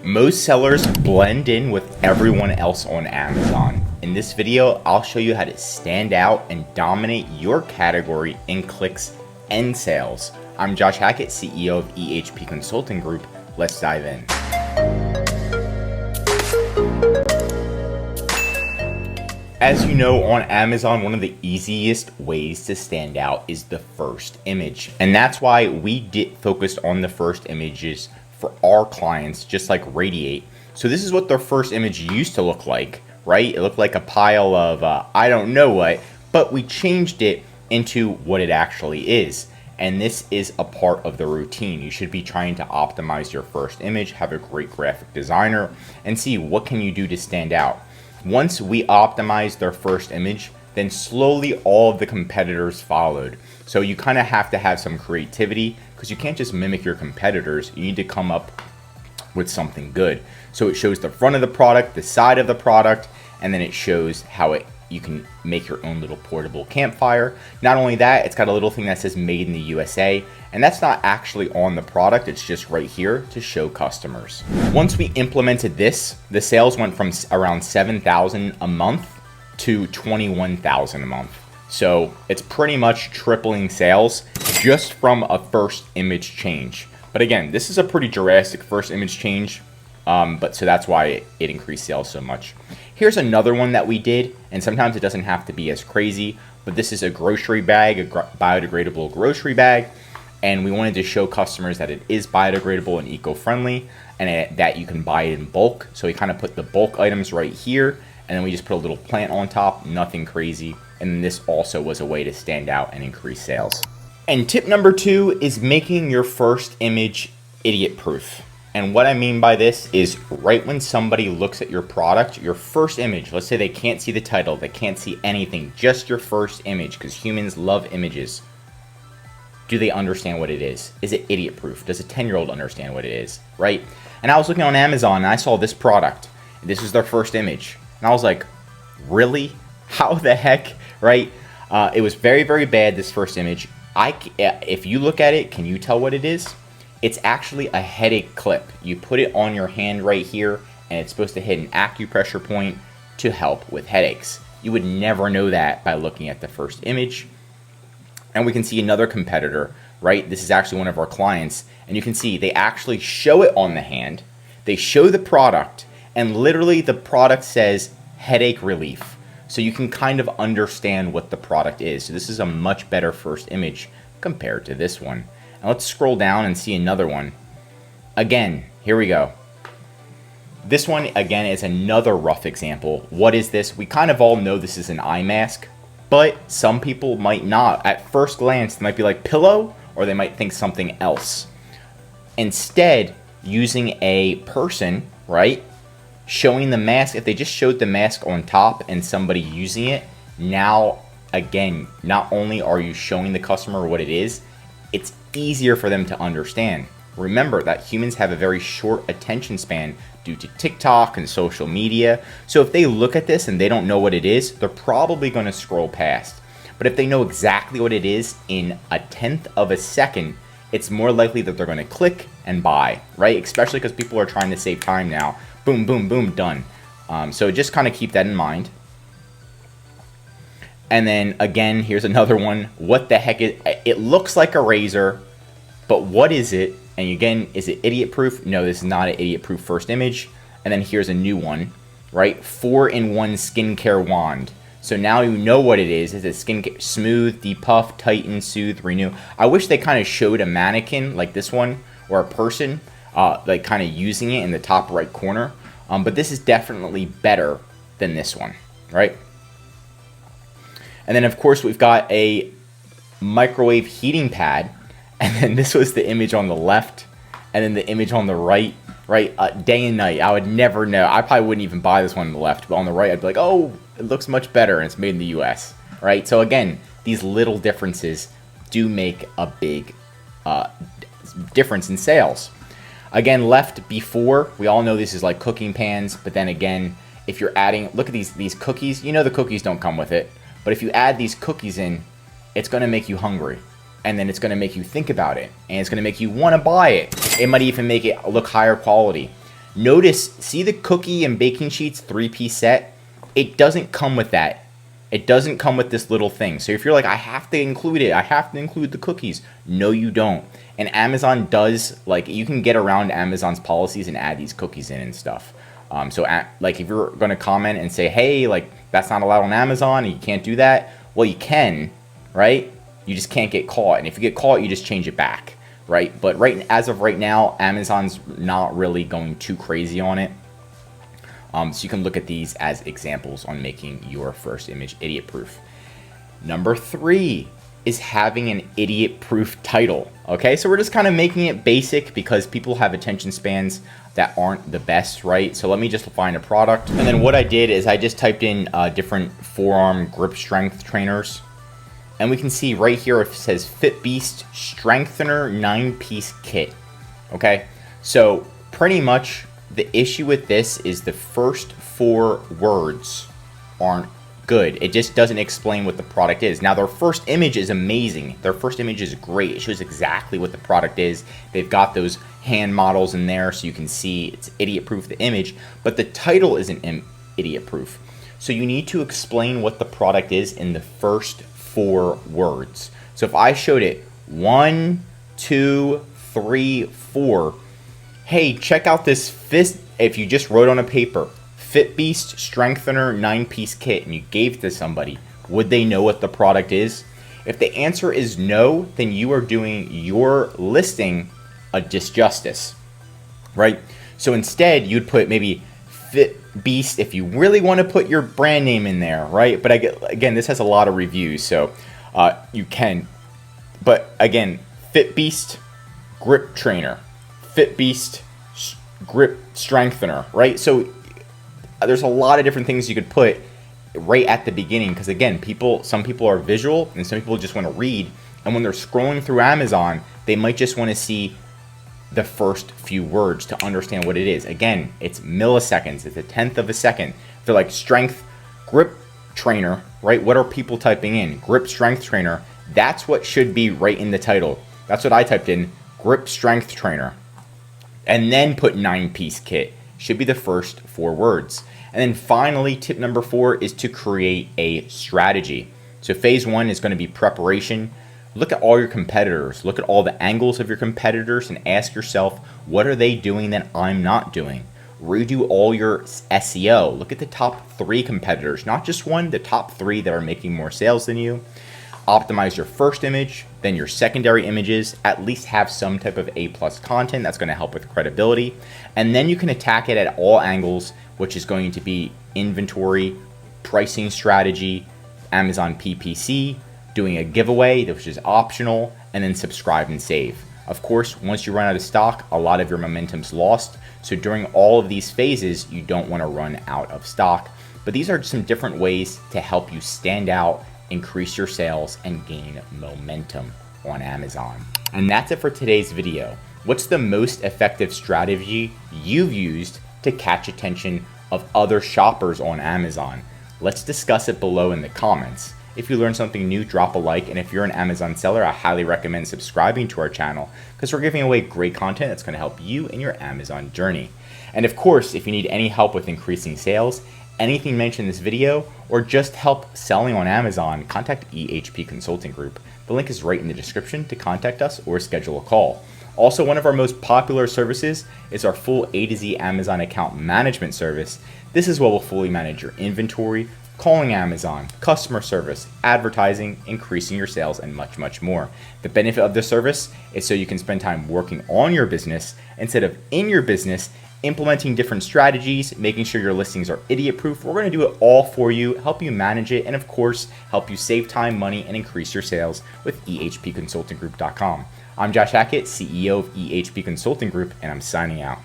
Most sellers blend in with everyone else on Amazon. In this video, I'll show you how to stand out and dominate your category in clicks and sales. I'm Josh Hackett, CEO of EHP Consulting Group. Let's dive in. As you know, on Amazon, one of the easiest ways to stand out is the first image. And that's why we focused on the first images for our clients, just like Radiate. So this is what their first image used to look like, right? It looked like a pile of, I don't know what, but we changed it into what it actually is. And this is a part of the routine. You should be trying to optimize your first image, have a great graphic designer, and see what can you do to stand out. Once we optimized their first image, then slowly all of the competitors followed. So you kind of have to have some creativity because you can't just mimic your competitors. You need to come up with something good. So it shows the front of the product, the side of the product, and then it shows how you can make your own little portable campfire. Not only that, it's got a little thing that says made in the USA, and that's not actually on the product, it's just right here to show customers. Once we implemented this, the sales went from around 7,000 a month to 21,000 a month. So it's pretty much tripling sales just from a first image change. But again, this is a pretty drastic first image change, but so that's why it increased sales so much. Here's another one that we did, and sometimes it doesn't have to be as crazy, but this is a grocery bag, a biodegradable grocery bag, and we wanted to show customers that it is biodegradable and eco-friendly, and that you can buy it in bulk. So we kind of put the bulk items right here, and then we just put a little plant on top, nothing crazy. And then this also was a way to stand out and increase sales. And tip number 2 is making your first image idiot proof. And what I mean by this is right when somebody looks at your product, your first image, let's say they can't see the title, they can't see anything, just your first image, because humans love images. Do they understand what it is? Is it idiot proof? Does a 10-year-old understand what it is, right? And I was looking on Amazon and I saw this product. This was their first image. And I was like, really? How the heck, right? It was very, very bad, this first image. If you look at it, can you tell what it is? It's actually a headache clip. You put it on your hand right here, and it's supposed to hit an acupressure point to help with headaches. You would never know that by looking at the first image. And we can see another competitor, right? This is actually one of our clients, and you can see they actually show it on the hand. They show the product, and literally the product says headache relief. So you can kind of understand what the product is. So this is a much better first image compared to this one. And let's scroll down and see another one. Again, here we go. This one, again, is another rough example. What is this? We kind of all know this is an eye mask, but some people might not. At first glance, they might be like pillow, or they might think something else. Instead, using a person, right? Showing the mask, if they just showed the mask on top and somebody using it, now, again, not only are you showing the customer what it is, it's easier for them to understand. Remember that humans have a very short attention span due to TikTok and social media. So if they look at this and they don't know what it is, they're probably going to scroll past. But if they know exactly what it is in a 1/10 of a second, it's more likely that they're going to click and buy, right? Especially because people are trying to save time now. Boom, boom, boom, done. So just kind of keep that in mind. And then again, here's another one. What the heck is it? It looks like a razor, but what is it? And again, is it idiot proof? No, this is not an idiot proof first image. And then here's a new one, right? 4-in-1 skincare wand. So now you know what it is. It's a skincare, smooth, depuff, tighten, soothe, renew. I wish they kind of showed a mannequin like this one, or a person like kind of using it in the top right corner. But this is definitely better than this one, right? And then of course we've got a microwave heating pad, and then this was the image on the left, and then the image on the right, day and night. I would never know. I probably wouldn't even buy this one on the left, but on the right I'd be like, oh, it looks much better, and it's made in the US, right? So again, these little differences do make a big difference in sales. Again, left before, we all know this is like cooking pans, but then again, if you're adding, look at these cookies, you know the cookies don't come with it, but if you add these cookies in, it's going to make you hungry. and then it's going to make you think about it, and it's going to make you want to buy it. It might even make it look higher quality. Notice, see the cookie and baking sheets 3-piece set? It doesn't come with that. It doesn't come with this little thing. So if you're like, I have to include it, I have to include the cookies. No, you don't. And Amazon does, like, you can get around Amazon's policies and add these cookies in and stuff. Like, if you're going to comment and say, hey, like, that's not allowed on Amazon and you can't do that, well, you can, right? You just can't get caught. And if you get caught, you just change it back, right? But as of right now, Amazon's not really going too crazy on it. So you can look at these as examples on making your first image idiot proof. Number 3 is having an idiot proof title. Okay, so we're just kind of making it basic because people have attention spans that aren't the best, right? So let me just find a product. And then what I did is I just typed in different forearm grip strength trainers. And we can see right here it says Fit Beast Strengthener 9-piece kit. Okay, so pretty much the issue with this is the first 4 words aren't good. It just doesn't explain what the product is. Now, their first image is amazing. Their first image is great. It shows exactly what the product is. They've got those hand models in there so you can see it's idiot proof, the image, but the title isn't idiot proof. So you need to explain what the product is in the first 4 words. So if I showed it 1, 2, 3, 4, hey, check out this if you just wrote on a paper, Fit Beast Strengthener 9-piece kit, and you gave it to somebody, would they know what the product is? If the answer is no, then you are doing your listing a disjustice, right? So instead, you'd put maybe Fit Beast if you really want to put your brand name in there, right? But again, this has a lot of reviews, so you can. But again, Fit Beast Grip Trainer, Fit Beast Grip Strengthener, right? So there's a lot of different things you could put right at the beginning because again, some people are visual and some people just want to read, and when they're scrolling through Amazon, they might just want to see the first few words to understand what it is. Again, it's milliseconds, it's a tenth of a second. They're like strength grip trainer, right? What are people typing in? Grip strength trainer. That's what should be right in the title. That's what I typed in, grip strength trainer. And then put 9-piece kit. Should be the first 4 words. And then finally, tip number 4 is to create a strategy. So phase 1 is going to be preparation. Look at all your competitors. Look at all the angles of your competitors and ask yourself, what are they doing that I'm not doing? Redo all your SEO. Look at the top 3 competitors, not just one, the top 3 that are making more sales than you. Optimize your first image, then your secondary images, at least have some type of A+ content that's going to help with credibility. And then you can attack it at all angles, which is going to be inventory, pricing strategy, Amazon PPC, doing a giveaway, which is optional, and then subscribe and save. Of course, once you run out of stock, a lot of your momentum's lost. So during all of these phases, you don't want to run out of stock. But these are some different ways to help you stand out, increase your sales, and gain momentum on Amazon. And that's it for today's video. What's the most effective strategy you've used to catch attention of other shoppers on Amazon? Let's discuss it below in the comments. If you learned something new, drop a like, and if you're an Amazon seller, I highly recommend subscribing to our channel because we're giving away great content that's going to help you in your Amazon journey. And of course, if you need any help with increasing sales, anything mentioned in this video, or just help selling on Amazon, contact EHP Consulting Group. The link is right in the description to contact us or schedule a call. Also, one of our most popular services is our full A to Z Amazon account management service. This is what will fully manage your inventory, calling Amazon, customer service, advertising, increasing your sales, and much, much more. The benefit of this service is so you can spend time working on your business instead of in your business, implementing different strategies, making sure your listings are idiot proof. We're going to do it all for you, help you manage it, and of course, help you save time, money, and increase your sales with ehpconsultinggroup.com. I'm Josh Hackett, CEO of EHP Consulting Group, and I'm signing out.